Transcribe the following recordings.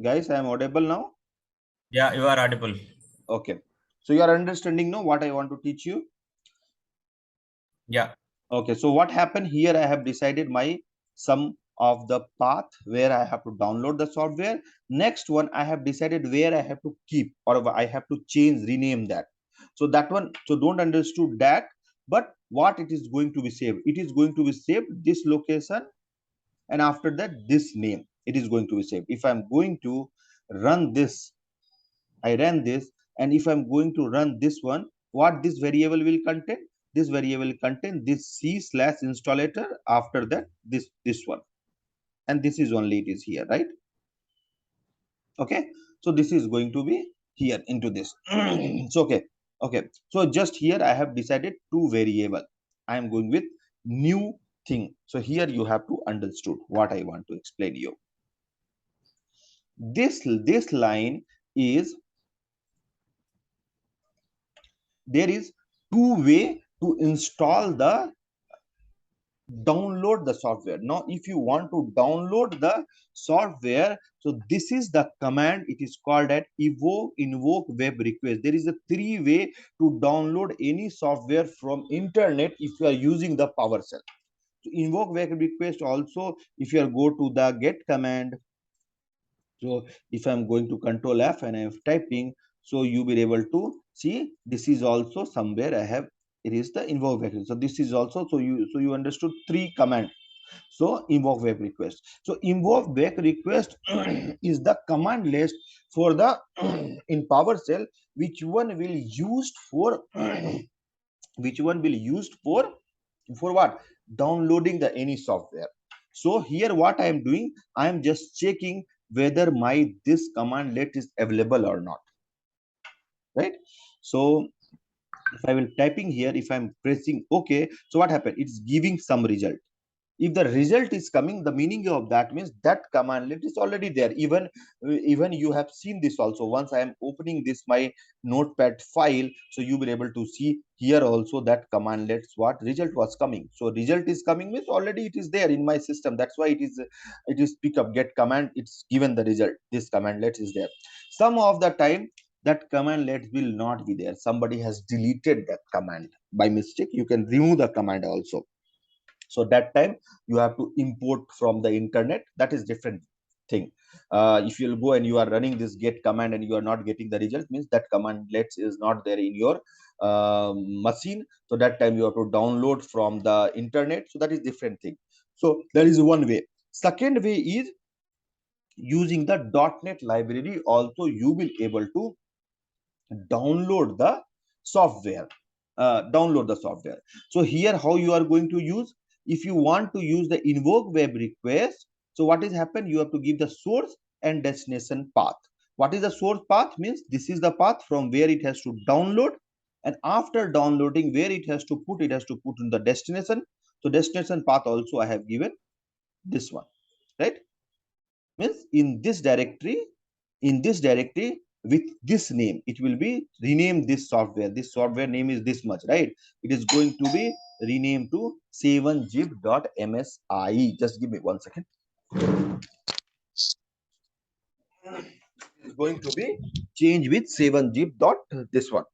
Guys, I am audible now. Yeah, you are audible. Okay. So you are understanding now what I want to teach you. Yeah. Okay. So what happened here? I have decided my some of the path where I have to download the software. Next one, I have decided where I have to keep or I have to change, rename that. So that one, so don't understood that. But what it is going to be saved? It is going to be saved this location, and after that this name. It is going to be saved. If I'm going to run this, I ran this, and if I'm going to run this one, what this variable will contain? This variable will contain this C slash installer. After that, this one, and this is only it is here, right? Okay, so this is going to be here into this. So okay. So just here I have decided two variable. I am going with new thing. So here you have to understood what I want to explain you. This line is there is two way to install the download the software. Now if you want to download the software, so this is the command. It is called at invoke web request. There is a three way to download any software from internet if you are using the PowerShell. So invoke web request also, if you are go to the get command. So if I'm going to control F and I'm typing, so you will be able to see this is also somewhere I have, it is the invoke web. So this is also, so you understood three command. So invoke web request. So invoke web request is the command list for the in PowerShell, which one will used for which one will used for what? Downloading the any software. So here what I am doing, I am just checking whether my this command let is available or not, right? So if I will typing here, if I'm pressing okay, so what happened? It's giving some result. If the result is coming, the meaning of that means that commandlet is already there. Even you have seen this also. Once I am opening this my notepad file, so you will be able to see here also that commandlets what result was coming. So result is coming means already it is there in my system. That's why it is pick up get command, it's given the result. This commandlet is there. Some of the time that commandlet will not be there. Somebody has deleted that command by mistake. You can remove the command also. So that time you have to import from the internet. That is different thing. If you'll go and you are running this get command and you are not getting the result, means that command let's is not there in your machine. So that time you have to download from the internet. So that is different thing. So that is one way. Second way is using the .NET library. Also you will able to download the software. So here how you are going to use, if you want to use the invoke web request, so what is happen, you have to give the source and destination path. What is the source path? Means this is the path from where it has to download, and after downloading where it has to put, it has to put in the destination. So destination path also I have given this one, right? Means in this directory with this name, it will be renamed. This software name is this much, right? It is going to be renamed to 7zip.msi. Just give me 1 second. It's going to be changed with 7zip dot this one.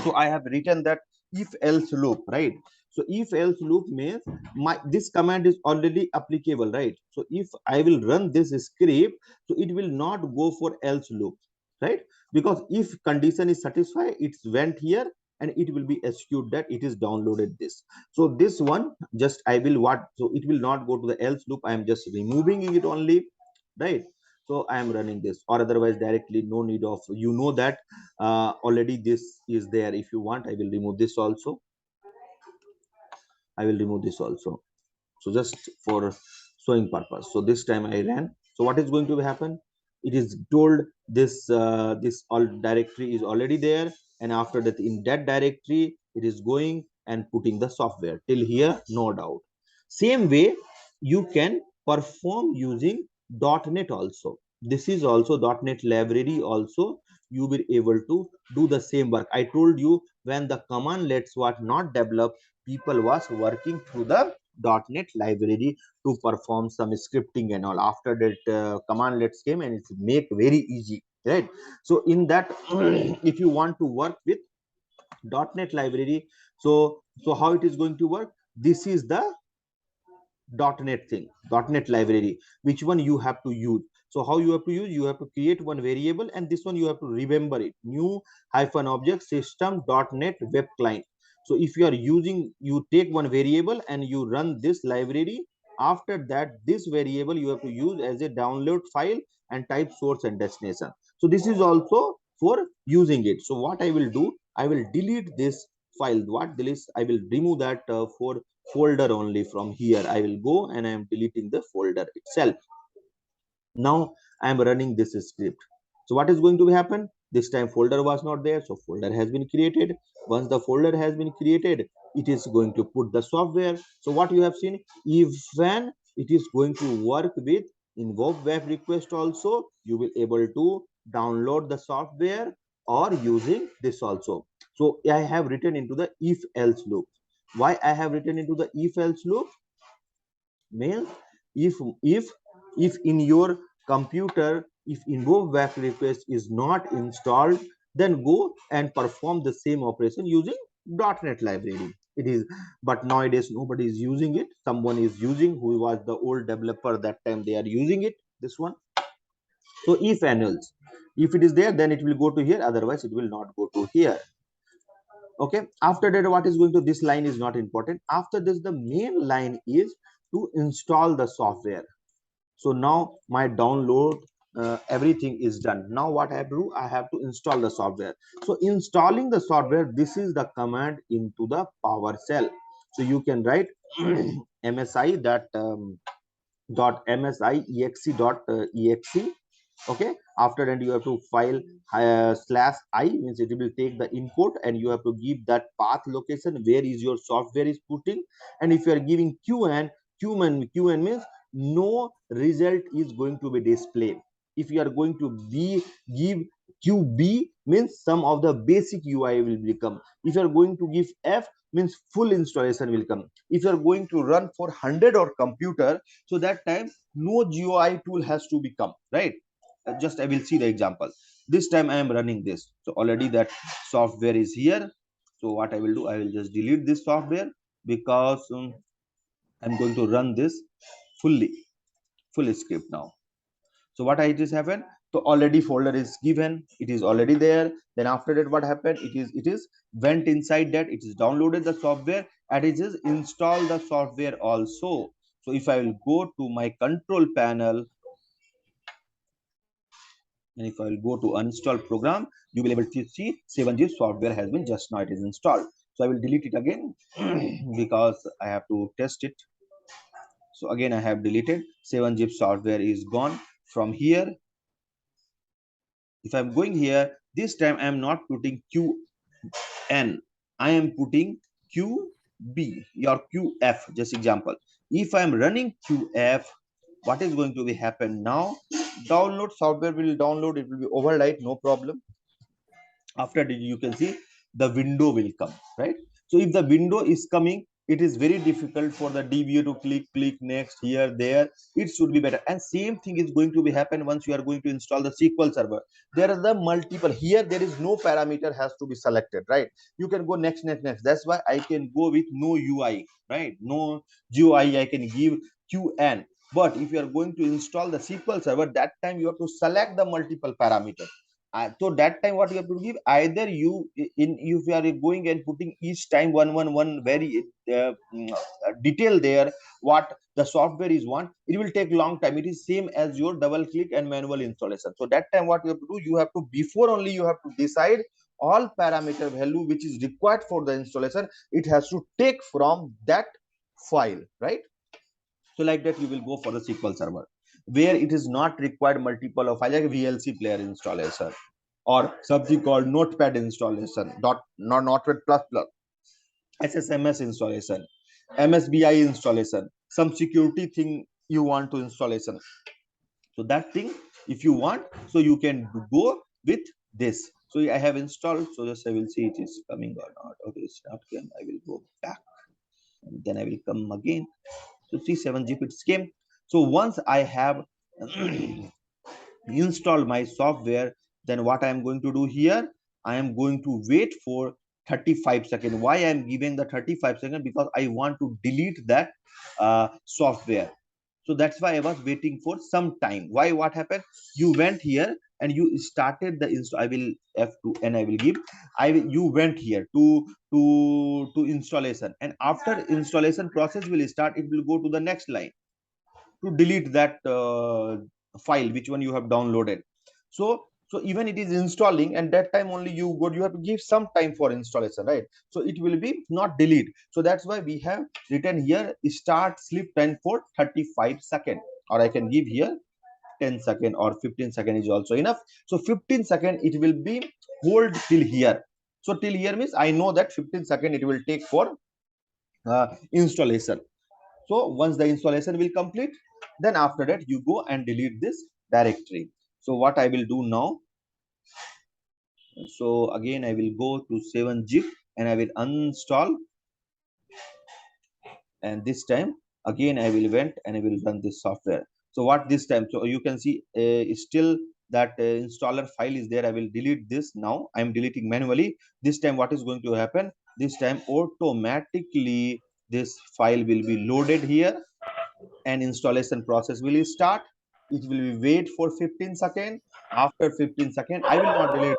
So I have written that if else loop, right? So if else loop means my this command is already applicable, right? So if I will run this script, so it will not go for else loop, right? Because if condition is satisfied, it's went here and it will be assured that it is downloaded this. So this one just I will what, so it will not go to the else loop. I am just removing it only, right? So I am running this, or otherwise directly no need of, you know that already this is there. If you want, I will remove this also. I will remove this also. So just for showing purpose. So this time I ran. So what is going to happen? It is told this this all directory is already there, and after that in that directory it is going and putting the software. Till here, no doubt. Same way you can perform using .NET also. This is also .NET library also. You will be able to do the same work. I told you when the command let's what not develop, people was working through the .NET library to perform some scripting and all. After that commandlets came and it's make very easy, right? So in that if you want to work with .NET library, so how it is going to work? This is the .NET thing, .NET library, which one you have to use. So how you have to use? You have to create one variable, and this one you have to remember it. New hyphen object system .NET web client. So if you are using, you take one variable and you run this library. After that, this variable you have to use as a download file and type source and destination. So this is also for using it. So what I will do, I will delete this file. What delete? I will remove that for folder only. From here I will go and I am deleting the folder itself. Now I am running this script. So what is going to happen? This time folder was not there, so folder has been created. Once the folder has been created, it is going to put the software. So what you have seen, even it is going to work with invoke web request also, you will able to download the software or using this also. So I have written into the if else loop. Why I have written into the if else loop? Means if if if in your computer, if invoke back request is not installed, then go and perform the same operation using .NET library. It is, but nowadays nobody is using it. Someone is using, who was the old developer that time, they are using it, this one. So if annuals, if it is there, then it will go to here, otherwise it will not go to here. Okay, after that what is going to, this line is not important. After this, the main line is to install the software. So now my download, everything is done. Now what I have to do, I have to install the software. So installing the software, this is the command into the PowerShell. So you can write msi that dot msi exe dot exe. Okay, after that you have to file slash I, means it will take the input and you have to give that path location where is your software is putting. And if you are giving qn means no result is going to be displayed. If you are going to be give qb, means some of the basic UI will become. If you are going to give f, means full installation will come. If you are going to run for 100 or computer, so that time no GUI tool has to become, right? Just I will see the example. This time I am running this, so already that software is here. So what I will do, I will just delete this software, because I'm going to run this full script now. So what I just happened, so already folder is given, it is already there. Then after that what happened, it is went inside that, it is downloaded the software and it is install the software also. So if I will go to my control panel, and if I will go to uninstall program, you will able to see 7G software has been, just now it is installed. So I will delete it again because I have to test it. So again I have deleted, 7G software is gone. From here, if I'm going here, this time I am not putting QN, I am putting QB or QF, just example. If I am running QF, what is going to be happen now? Download software will download, it will be overnight, no problem. After that you can see the window will come, right? So if the window is coming, it is very difficult for the DBA to click next, here there. It should be better. And same thing is going to be happen once you are going to install the SQL server. There are the multiple, here there is no parameter has to be selected, right? You can go next. That's why I can go with no UI, right? No GUI, I can give QN. But if you are going to install the SQL server, that time you have to select the multiple parameters. So that time what you have to give, either you in, if you are going and putting each time one very detail there, what the software is want, it will take long time. It is same as your double click and manual installation. So that time what you have to do, you have to, before only you have to decide all parameter value which is required for the installation, it has to take from that file, right? So like that you will go for the SQL server where it is not required multiple of file, like VLC player installation or something called notepad installation, not notepad plus plus, SSMS installation, MSBI installation, some security thing you want to installation. So that thing if you want, so you can go with this. So I have installed, so just I will see it is coming or not. Okay, it's not again, I will go back. And then I will come again. So see 7-zip it came. So once I have install my software, then what I am going to do here, I am going to wait for 35 seconds. Why I am giving the 35 seconds? Because I want to delete that software. So that's why I was waiting for some time. Why? What happened? You went here and you started the install. I will F2 and I will give. You went here to installation, and after installation process will start. It will go to the next line to delete that file which one you have downloaded. So even it is installing, and that time only you have to give some time for installation, right? So it will be not delete. So that's why we have written here start sleep time for 35 seconds, or I can give here 10 second or 15 second is also enough. So 15 second it will be hold till here. So till here means I know that 15 second it will take for installation. So once the installation will complete, then after that you go and delete this directory. So what I will do now, so again I will go to 7-zip and I will uninstall, and this time again I will went and I will run this software. So what this time, so you can see still that installer file is there. I will delete this. Now I am deleting manually. This time what is going to happen, this time automatically this file will be loaded here and installation process will start. It will be wait for 15 seconds. After 15 seconds, I will not delete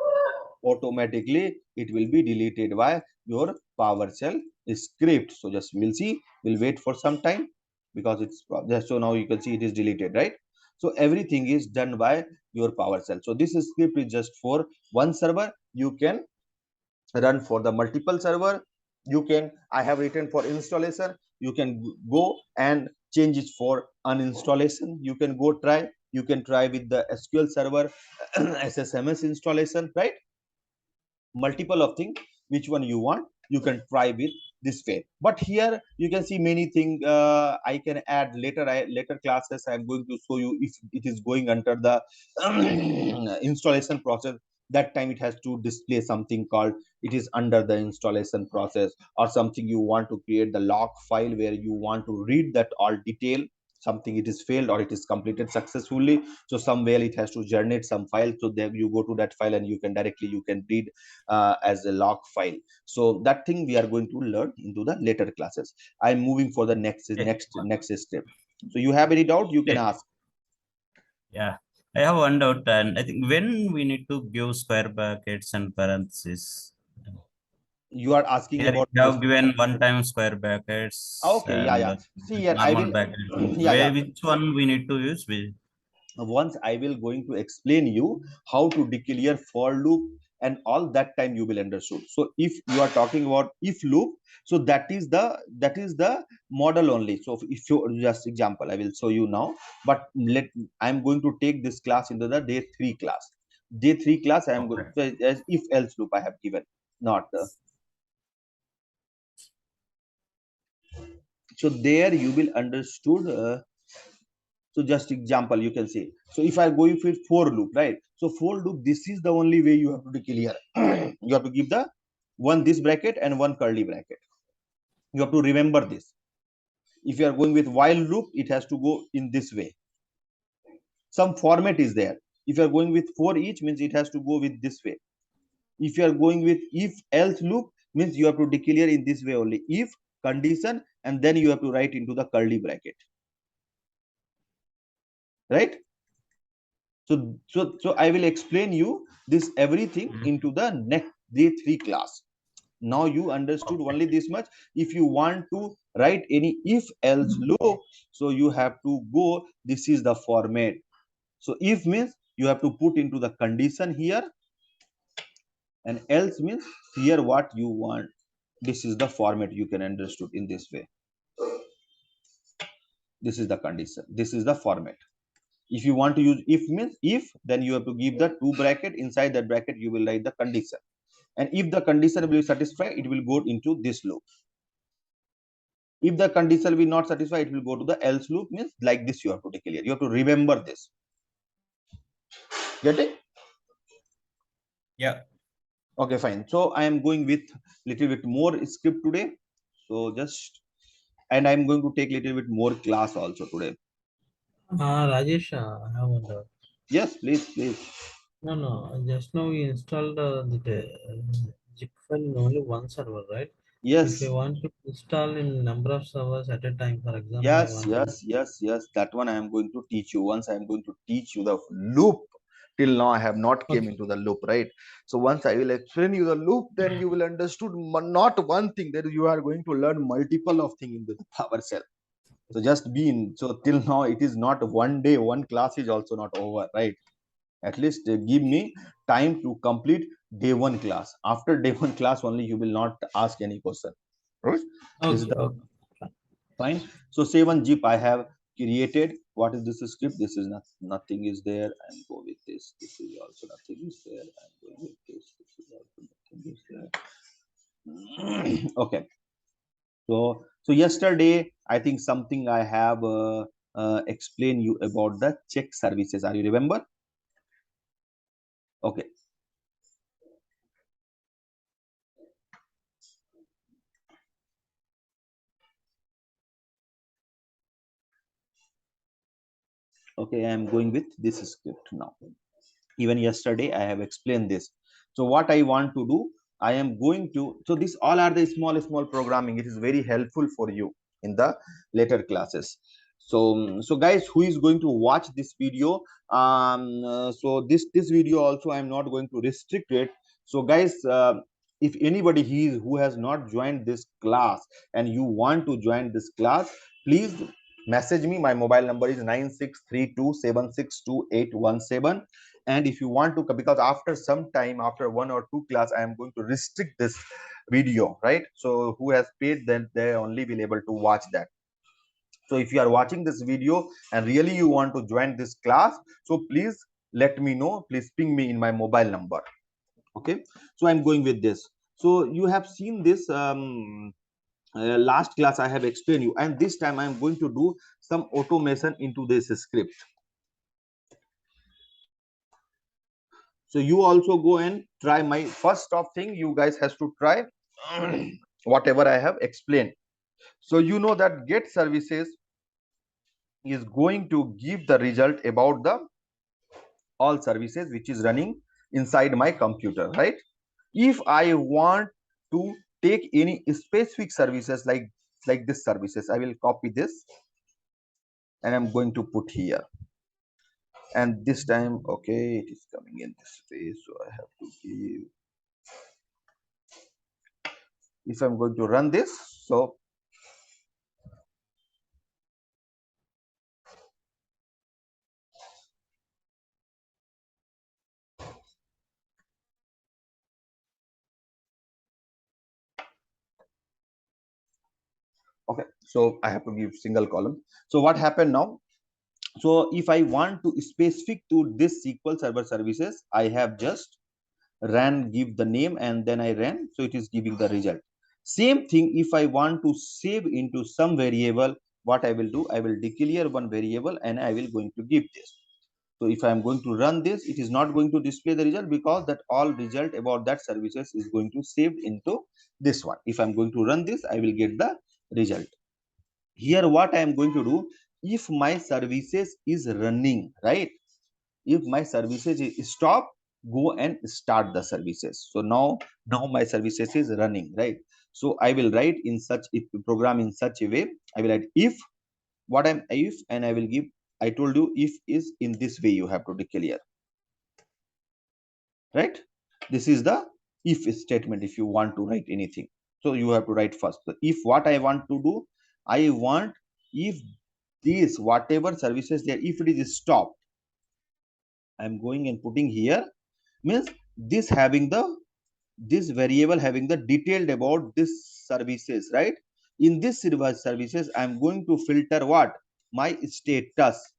automatically. It will be deleted by your PowerShell script. So just we'll see. We'll wait for some time because it's just so now you can see it is deleted, right? So everything is done by your PowerShell. So this script is just for one server. You can run for the multiple server. You can, I have written for installation, you can go and change it for uninstallation. You can go try, you can try with the SQL server SSMS installation, right? Multiple of things, which one you want, you can try with this way. But here you can see many things I can add later. Later classes I am going to show you if it is going under the installation process. That time it has to display something called it is under the installation process, or something you want to create the log file where you want to read that all detail, something it is failed or it is completed successfully. So somewhere it has to generate some file, so there you go to that file and you can directly you can read as a log file. So that thing we are going to learn into the later classes. I'm moving for the next Okay. step. So you have any doubt, you can Okay. ask. Yeah. I have one doubt, and I think when we need to give square brackets and parentheses. You are asking Here about you this. have given one time square brackets Okay, yeah, and yeah. See here, I normal will. brackets. Yeah, Where yeah. which one we need to use? Once I will going to explain you how to declare for loop, and all that time you will understood. So if you are talking about if loop, so that is the model only. So if you just example I will show you now, but let I'm going to take this class into the day 3 class. Day 3 class I am going Okay. so as if else loop I have given, not so there you will understood. So just example you can say. So if I go with for loop, right? So for loop, this is the only way you have to declare. You have to give the one this bracket and one curly bracket. You have to remember this. If you are going with while loop, it has to go in this way. Some format is there. If you are going with for each, means it has to go with this way. If you are going with if else loop, means you have to declare in this way only. If condition, and then you have to write into the curly bracket, right? So I will explain you this everything Mm. into the next day 3 class. Now you understood Okay. only this much. If you want to write any if else loop, so you have to go, this is the format. So if means you have to put into the condition here, and else means here what you want. This is the format you can understood in this way. This is the condition, this is the format. If you want to use if means if, then you have to give the two bracket, inside that bracket you will write the condition, and if the condition will be satisfied, it will go into this loop. If the condition will not satisfy, it will go to the else loop, means like this you have to declare. You have to remember this. Get it? Yeah. Okay, fine. So I am going with little bit more script today. So just and I'm going to take a little bit more class also today. Rajesh, I have wonder. Yes, please, please. No, no. Just now we installed the zip file in only one server, right? If Yes, you want to install in number of servers at a time, for example, I yes, want to. yes, yes, yes. That one I am going to teach you. Once I am going to teach you the loop. Till now, I have not came Okay. into the loop, right? So once I will explain you the loop, then you will understood not one thing, that you are going to learn multiple of thing into the PowerShell. So just be in. So till now, it is not one day, one class is also not over, right? At least give me time to complete day one class. After day one class only, you will not ask any question, right? This is Okay. the Okay. fine. So say one zip I have created. What is this script? This is not, nothing is there, and go with this. This is also nothing is there, and go with this. This is also nothing is there. Okay. So yesterday I think something I have explained you about the check services. Are you remember? Okay. Okay, I am going with this script now. Even yesterday I have explained this. So what I want to do, I am going to, so this all are the small programming. It is very helpful for you in the later classes. So guys who is going to watch this video, so this video also I am not going to restrict it. So guys, if anybody who has not joined this class and you want to join this class, please message me. My mobile number is 9632762817. And if you want to, because after some time, after one or two class, I am going to restrict this video, right? So who has paid, then they only will able to watch that. So if you are watching this video and really you want to join this class, so please let me know. Please ping me in my mobile number. Okay. So I'm going with this. So you have seen this last class I have explained you, and this time I'm going to do some automation into this script. So you also go and try. My first of thing you guys has to try whatever I have explained. So you know that get services is going to give the result about the all services which is running inside my computer, right? If I want to take any specific services like this services, I will copy this and I'm going to put here. And this time, okay, it is coming in this way, so I have to give, if I'm going to run this, so okay, so I have to give single column. So what happened now? So if I want to specific to this SQL server services, I have just ran, give the name, and then I ran, so it is giving the result. Same thing if I want to save into some variable, what I will do, I will declare one variable and I will going to give this. So if I am going to run this, it is not going to display the result, because that all result about that services is going to save into this one. If I'm going to run this, I will get the result. Here what I am going to do, if my services is running, right? If my services is stop, go and start the services. So now my services is running, right? So I will write in such, if program in such a way, I will write if, what I'm if, and I will give, I told you if is in this way you have to declare, right? This is the if statement. If you want to write anything, so you have to write first. So if what I want to do, I want if this whatever services there, if it is stopped, I'm going and putting here, means this having the, this variable having the detailed about this services, right? In this services I'm going to filter what, my status.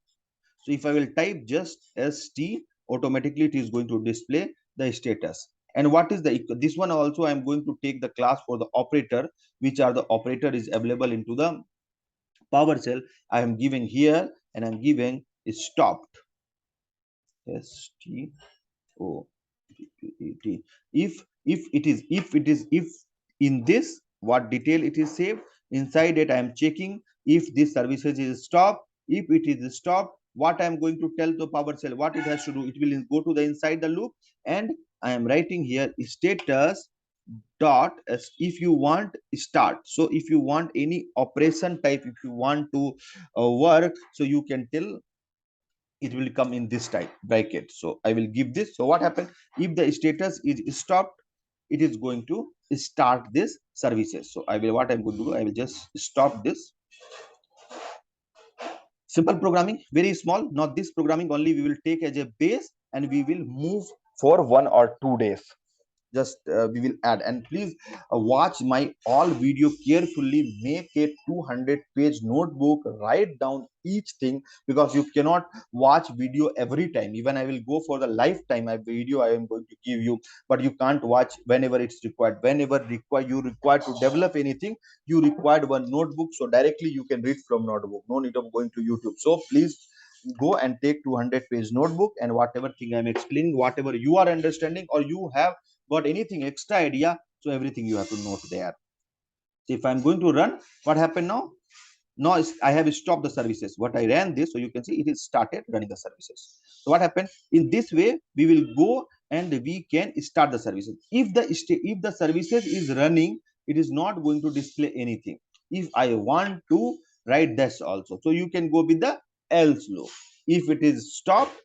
So if I will type just st, automatically it is going to display the status. And what is the, this one also I'm going to take the class for the operator, which are the operator is available into the PowerShell. I am giving here, and I'm giving stopped, st o p t. If it is, if in this what detail it is saved, Inside it, I am checking if this services is stopped. If it is stopped, what I am going to tell the PowerShell, what it has to do, it will go to the inside the loop, and I am writing here status dot as if you want start. So if you want any operation type, if you want to work, so you can tell, it will come in this type bracket. So I will give this. So what happened, if the status is stopped, it is going to start this services. So I will, what I'm going to do, I will just stop this. Simple programming, very small. Now this programming only we will take as a base, and we will move for 1 or 2 days. Just we will add, and please watch my all video carefully. Make a 200-page notebook, write down each thing, because you cannot watch video every time. Even I will go for the lifetime video I am going to give you, but you can't watch whenever it's required. Whenever you require to develop anything, you required one notebook, so directly you can read from notebook, no need of going to YouTube. So please go and take 200-page notebook, and whatever thing I'm explaining, whatever you are understanding, or you have got anything extra idea, so everything you have to note there. So if I'm going to run, what happened now? Now I have stopped the services. What I ran this, so you can see it is started running the services. So what happened, in this way we will go and we can start the services. If the services is running, it is not going to display anything. If I want to write this also, so you can go with the else loop. If it is stopped,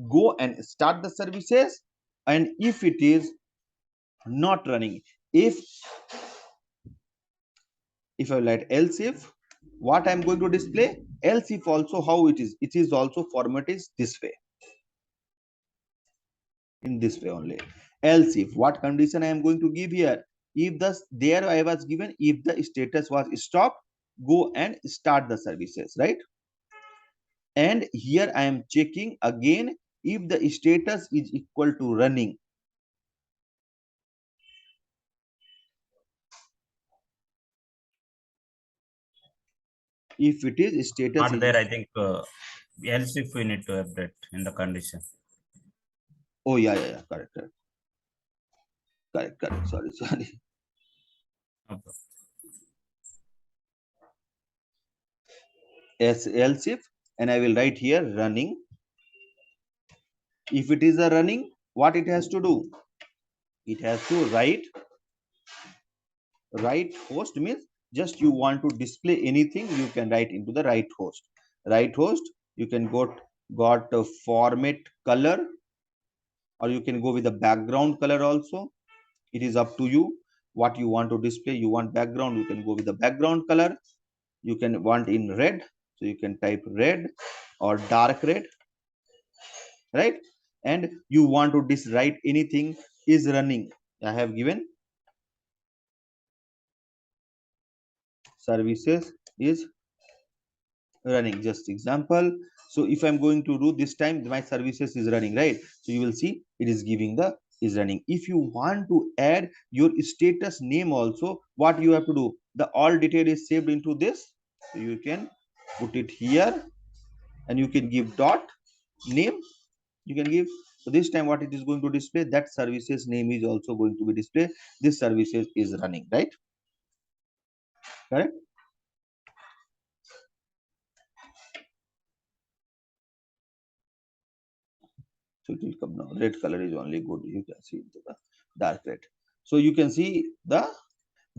go and start the services. And if it is not running, if I write else if, what I'm going to display, else if also how it is also format is this way, in this way only. Else if, what condition I am going to give here, if the there I was given, if the status was stopped, go and start the services, right? And here I am checking again, if the status is equal to running. If it is status Not is, there, I think else if we need to update in the condition. oh yeah, correct, sorry. Okay. Else if, and I will write here running. If it is a running, what it has to do, it has to write host, means just you want to display anything, you can write into the write host. You can got a format color, or you can go with the background color also. It is up to you what you want to display. You want background, you can go with the background color. You can want in red, so you can type red or dark red, right? And you want to write anything is running. I have given services is running, just example. So if I'm going to do this time, my services is running, right? So you will see it is giving the is running. If you want to add your status name also, what you have to do, the all detail is saved into this, so you can put it here, and you can give dot name, you can give. So this time what it is going to display, that services name is also going to be displayed, this services is running, right? Correct. So it will come now. Red color is only good, you can see into the dark red. So you can see the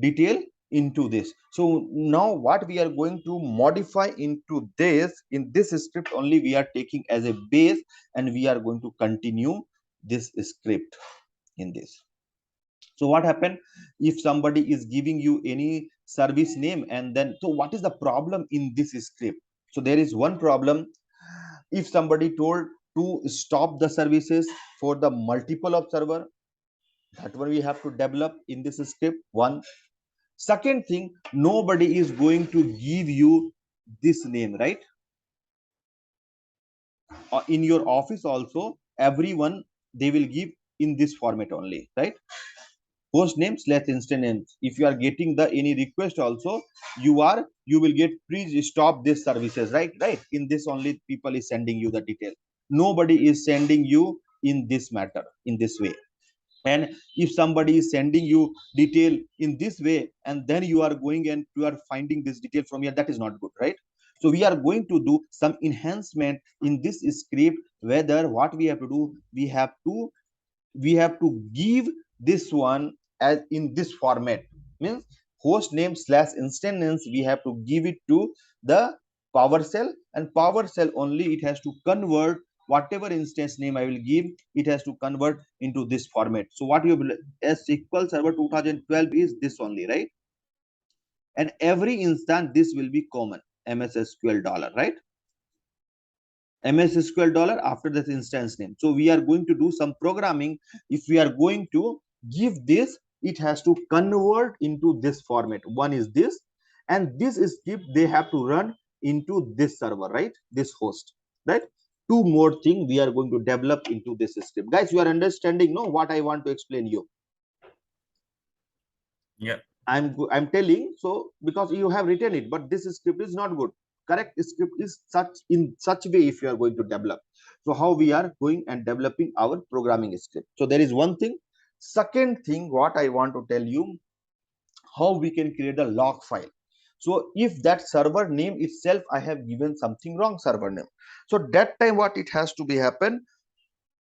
detail into this. So now what we are going to modify into this, in this script only we are taking as a base, and we are going to continue this script in this. So what happened, if somebody is giving you any service name, and then, so what is the problem in this script? So there is one problem. If somebody told to stop the services for the multiple of server, that one we have to develop in this script. One, second thing, nobody is going to give you this name, right? In your office also, everyone, they will give in this format only, right? Host name slash instance names. If you are getting the any request also, you will get, please stop this services, right? In this only people is sending you the detail. Nobody is sending you in this matter, in this way. And if somebody is sending you detail in this way, and then you are going and you are finding this detail from here, that is not good, right? So we are going to do some enhancement in this script. Whether what we have to do, we have to give this one as in this format, means host name slash instance, we have to give it to the PowerShell, and PowerShell only it has to convert whatever instance name I will give, it has to convert into this format. So what you will, SQL Server 2012 is this only, right? And every instance this will be common, MSSQL dollar, right? MSSQL dollar after this instance name. So we are going to do some programming. If we are going to give this, it has to convert into this format. One is this, and this script they have to run into this server, right? This host, right? Two more thing we are going to develop into this script. Guys, you are understanding, no? What I want to explain you. Yeah. I'm telling so because you have written it, but this script is not good. Correct script is such in such way if you are going to develop. So how we are going and developing our programming script. So there is one thing. Second thing, what I want to tell you, how we can create a log file. So if that server name itself, I have given something wrong server name. So that time what it has to be happen,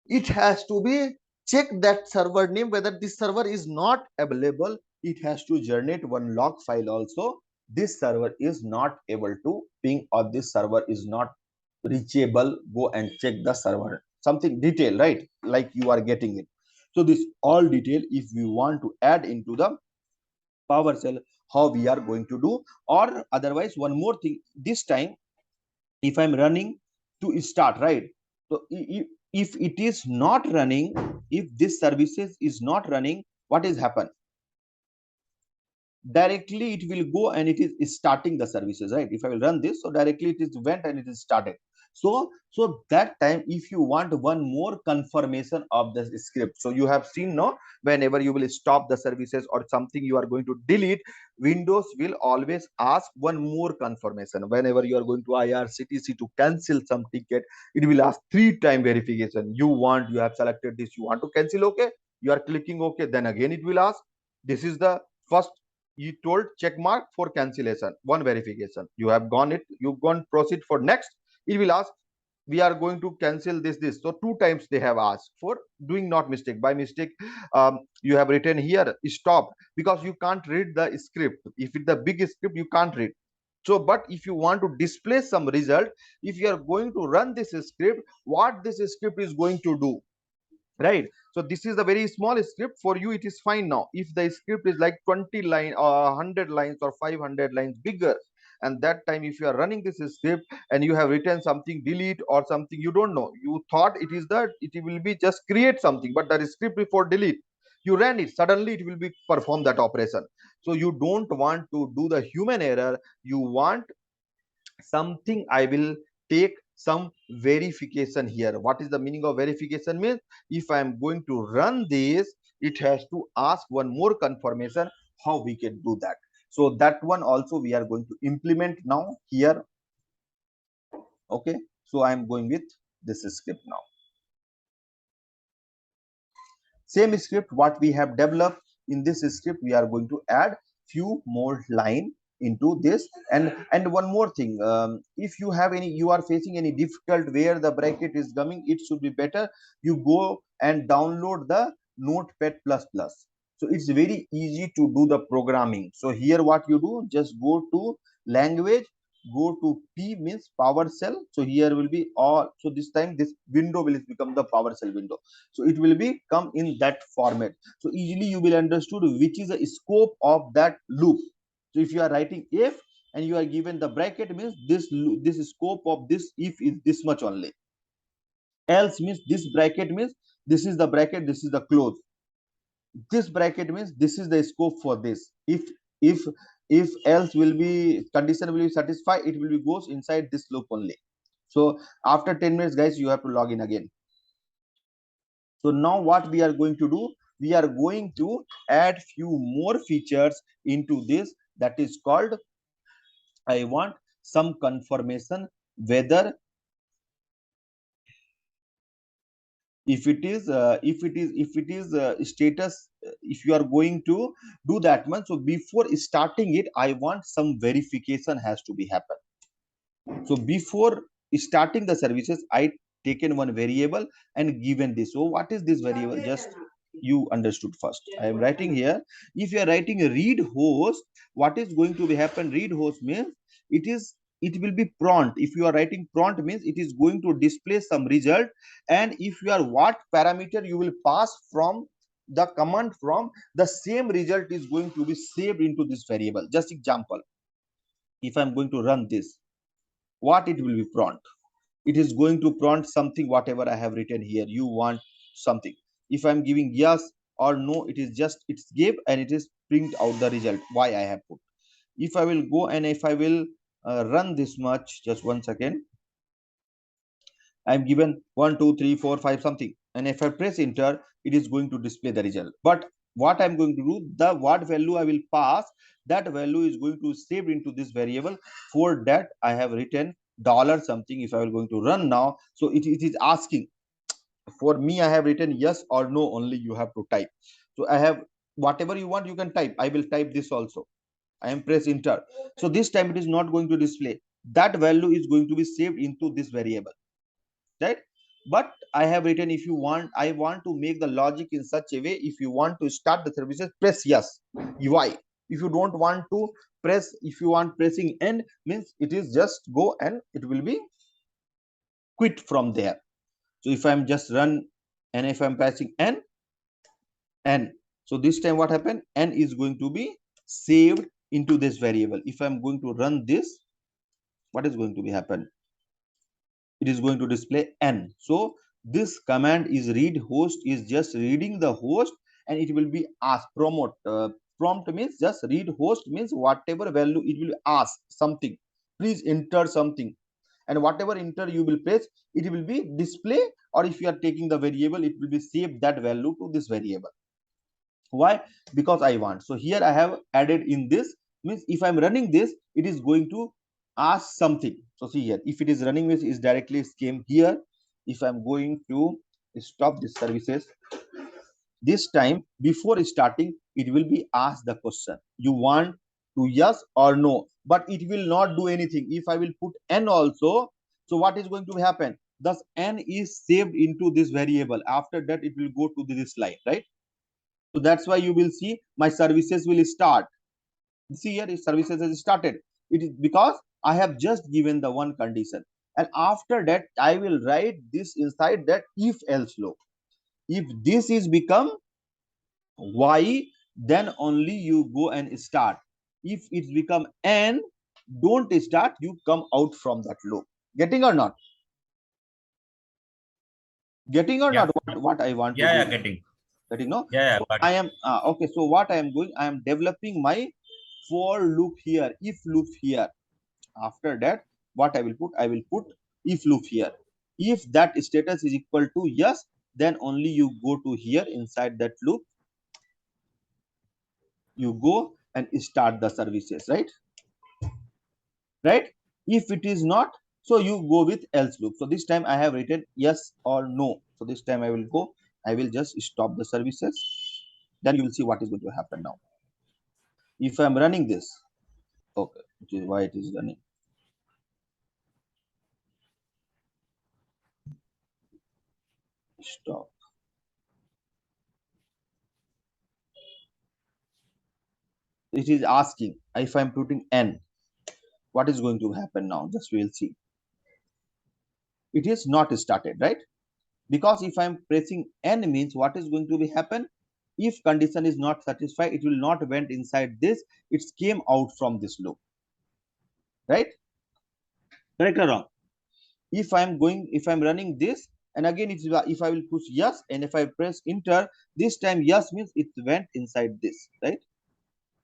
it has to be check that server name whether this server is not available. It has to generate one log file also, this server is not able to ping or this server is not reachable, go and check the server, something detail, right? Like you are getting it. So this all detail if we want to add into the PowerShell, how we are going to do. Or otherwise one more thing, this time if I'm running to start, right? So if it is not running, if this services is not running, what is happen? Directly it will go and it is starting the services, right? If I will run this, so directly it is went and it is started. So that time if you want one more confirmation of the script, so you have seen, no, whenever you will stop the services or something you are going to delete, Windows will always ask one more confirmation. Whenever you are going to IRCTC to cancel some ticket, it will ask 3-time verification. You have selected this, you want to cancel, okay, you are clicking okay, then again it will ask, this is the first, you told check mark for cancellation, one verification, you have gone it, you've gone proceed for next, it will ask, we are going to cancel this. So 2 times they have asked for doing not mistake, by mistake you have written here stop, because you can't read the script. If it's the big script you can't read. So but if you want to display some result, if you are going to run this script, what this script is going to do, right? So this is a very small script for you, it is fine. Now if the script is like 20 line or 100 lines or 500 lines bigger, and that time if you are running this script and you have written something delete or something, you don't know, you thought it is that it will be just create something, but that script before delete, you ran it, suddenly it will be perform that operation. So you don't want to do the human error, you want something, I will take some verification here. What is the meaning of verification? Means if I am going to run this, it has to ask one more confirmation, how we can do that. So that one also we are going to implement now here. Okay, so I am going with this script now. Same script what we have developed, in this script we are going to add few more line into this. And one more thing, if you have any, you are facing any difficult where the bracket is coming, it should be better you go and download the Notepad plus plus. So it's very easy to do the programming. So here what you do, just go to language, go to P means PowerShell. So here will be all, so this time this window will become the PowerShell window. So it will be come in that format. So easily you will understood which is the scope of that loop. So if you are writing if and you are given the bracket, means this scope of this if is this much only. Else means this bracket means this is the bracket, this is the close. This bracket means this is the scope for this. If if else will be condition will be satisfied, it will be goes inside this loop only. So after 10 minutes guys, you have to log in again. So now what we are going to do, we are going to add few more features into this, that is called, I want some confirmation whether if it is status, if you are going to do that one, so before starting it, I want some verification has to be happen. So before starting the services, I taken one variable and given this. So what is this variable? Just you understood first. I am writing here. If you are writing a read host, what is going to be happen? Read host means it will be prompt. If you are writing prompt means it is going to display some result, and if you are what parameter you will pass from the command, from the same result is going to be saved into this variable. Just example, if I'm going to run this, what it will be prompt? It is going to prompt something whatever I have written here. You want something. If I'm giving yes or no, it is just it's give and it is print out the result why I have put. If I will go and if I will run this much, just 1 second, I'm given 1 2 3 4 5 something, and if I press enter, it is going to display the result. But what I'm going to do, the what value I will pass, that value is going to save into this variable. For that I have written dollar something. If I will going to run now, so it is asking for me. I have written yes or no only, you have to type. So I have whatever you want, you can type. I will type this also. I am press enter. So this time it is not going to display. That value is going to be saved into this variable, right? But I have written, if you want, I want to make the logic in such a way, if you want to start the services, press yes. Why? If you don't want to press, if you want pressing end means it is just go and it will be quit from there. So if I'm just run and if I'm pressing n, so this time what happened, n is going to be saved into this variable. If I'm going to run this, what is going to be happen? It is going to display n. So this command is read host is just reading the host, and it will be ask promote. Prompt means just read host means whatever value it will ask something, please enter something, and whatever enter you will press, it will be display, or if you are taking the variable, it will be save that value to this variable. Why? Because I want. So here I have added in this, means if I'm running this, it is going to ask something. So see here, if it is running, means is directly came here. If I'm going to stop this services, this time before starting, it will be asked the question, you want to yes or no, but it will not do anything. If I will put n also, so what is going to happen? Thus n is saved into this variable. After that it will go to this line, right? So that's why you will see my services will start. See here, services has started. It is because I have just given the one condition, and after that I will write this inside that if else loop. If this is become y, then only you go and start. If it's become n, don't start, you come out from that loop. Getting or not? Getting or Yeah. not what I want to Yeah, do? yeah, getting. Getting, no? Yeah, yeah, So got I it. am okay. So what I am doing, I am developing my for loop here, if loop here. After that, what I will put? I will put if loop here. If that status is equal to yes, then only you go to here inside that loop. You go and start the services, right? Right? If it is not, so you go with else loop. So this time I have written yes or no. So this time I will go. I will just stop the services. Then you will see what is going to happen now. If I am running this, okay, which is why it is running. Stop. It is asking if I'm putting n, what is going to happen now? Just we will see. It is not started, right? Because if I'm pressing n means what is going to be happen? If condition is not satisfied, it will not went inside this. It came out from this loop, right? Correct or wrong? If I'm going, if I'm running this, and again if I will push yes, and if I press enter, this time yes means it went inside this, right?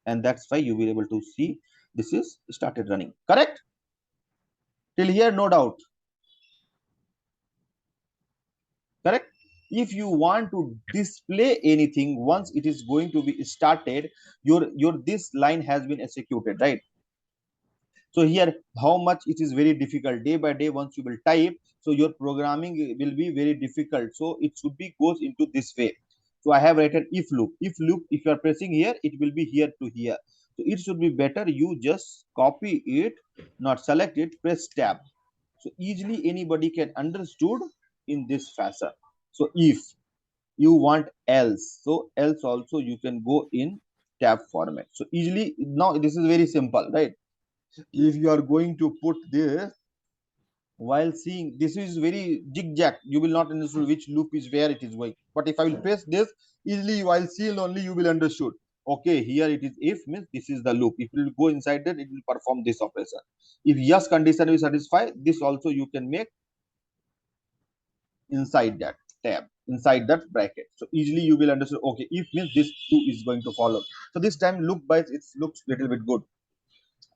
And that's why you will be able to see this is started running. Correct? Till here, no doubt. Correct? If you want to display anything, once it is going to be started, your this line has been executed, right? So here, how much it is very difficult. Day by day, once you will type, so your programming will be very difficult. So it should be goes into this way. So I have written if loop. If loop, if you are pressing here, it will be here to here. So it should be better you just copy it, not select it, press tab. So easily anybody can understood in this fashion. So if you want else, so else also you can go in tab format. So easily now this is very simple, right? If you are going to put this while seeing, this is very zigzag, you will not understand which loop is where it is going. But if I will press this, easily while seeing only you will understood, okay, here it is if means this is the loop. If you will go inside that, it will perform this operation. If yes condition will satisfy, this also you can make inside that tab, inside that bracket. So easily you will understand, okay, if means this two is going to follow. So this time look by it looks little bit good.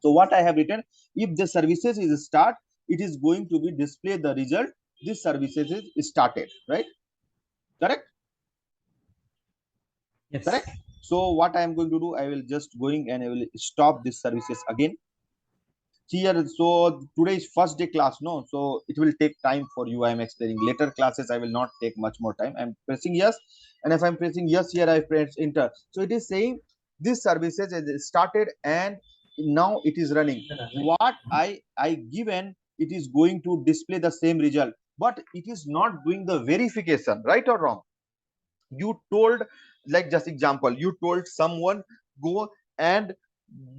So what I have written, if the services is start, it is going to be display the result. This services is started, right? Correct? Yes. Correct. So what I am going to do, I will just going and I will stop this services again. Here, so today is first day class, no, so it will take time for you. I am explaining later classes, I will not take much more time. I'm pressing yes, and if I'm pressing yes here, I press enter. So it is saying this services is started and now it is running. What I given, it is going to display the same result, but it is not doing the verification, right or wrong. You told, like just example, you told someone go and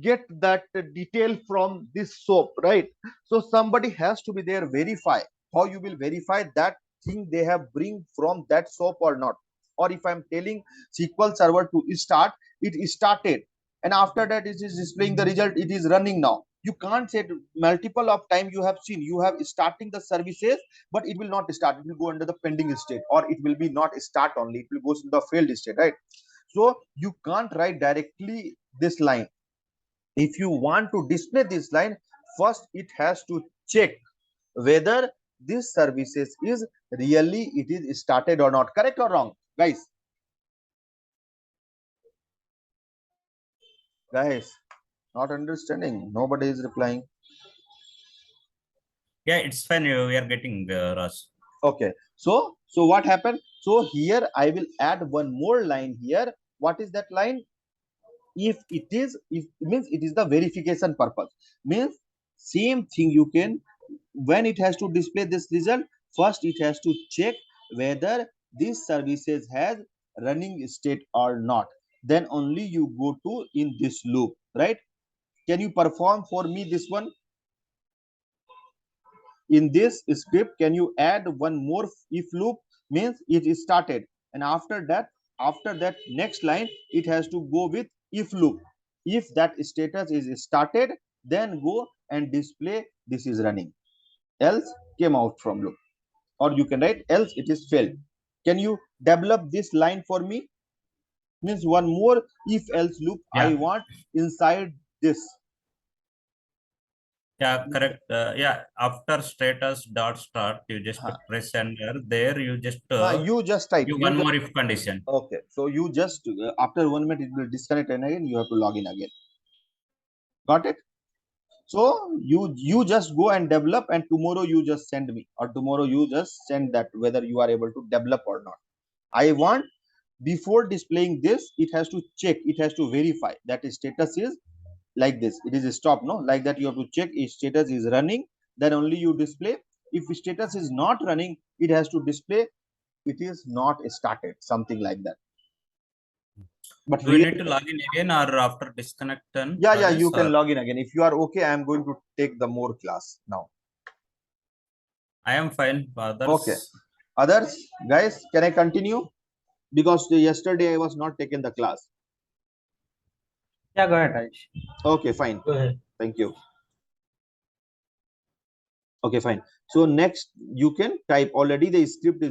get that detail from this soap, right? So somebody has to be there, verify. How you will verify that thing they have bring from that soap or not? Or if I'm telling SQL server to start, it started, and after that it is displaying the result, it is running now. You can't say multiple of time you have seen, you have starting the services, but it will not start, it will go under the pending state, or it will be not start only, it will go to the failed state, right? So you can't write directly this line. If you want to display this line, first it has to check whether this services is really it is started or not. Correct or wrong, guys? Guys, not understanding, nobody is replying. Yeah, it's fine. We are getting Raj. Okay, so what happened? So here I will add one more line here. What is that line? If it is, if it means it is the verification purpose, means same thing you can, when it has to display this result, first it has to check whether this services has running state or not, then only you go to in this loop, right? Can you perform for me this one? In this script, can you add one more if loop? Means it is started, and after that next line it has to go with if loop. If that status is started, then go and display this is running, else came out from loop. Or you can write else it is failed. Can you develop this line for me? Means one more if else loop I Yeah, want inside this. yeah, correct. Yeah, after status dot start, you just Huh. press enter. There, you just You just type, give you one just more if condition. okay. So you just after 1 minute it will disconnect, and again you have to log in again. Got it? So you just go and develop, and tomorrow you just send me, or tomorrow you just send that whether you are able to develop or not. I want, before displaying this, it has to check, it has to verify that its status is like this. It is stop, no? Like that you have to check if status is running, then only you display. If status is not running, it has to display it is not started, something like that. But Do we really, need to log in again or after disconnect then, yeah, you Rajesh? can Or log in again. If you are okay, I am going to take the more class now. I am fine. Okay. Others, Others, guys, can I continue? Because yesterday I was not taking the class. Yeah, go ahead, Raj. Okay, fine. Go ahead. Thank you. Okay, fine. So next you can type, already the script is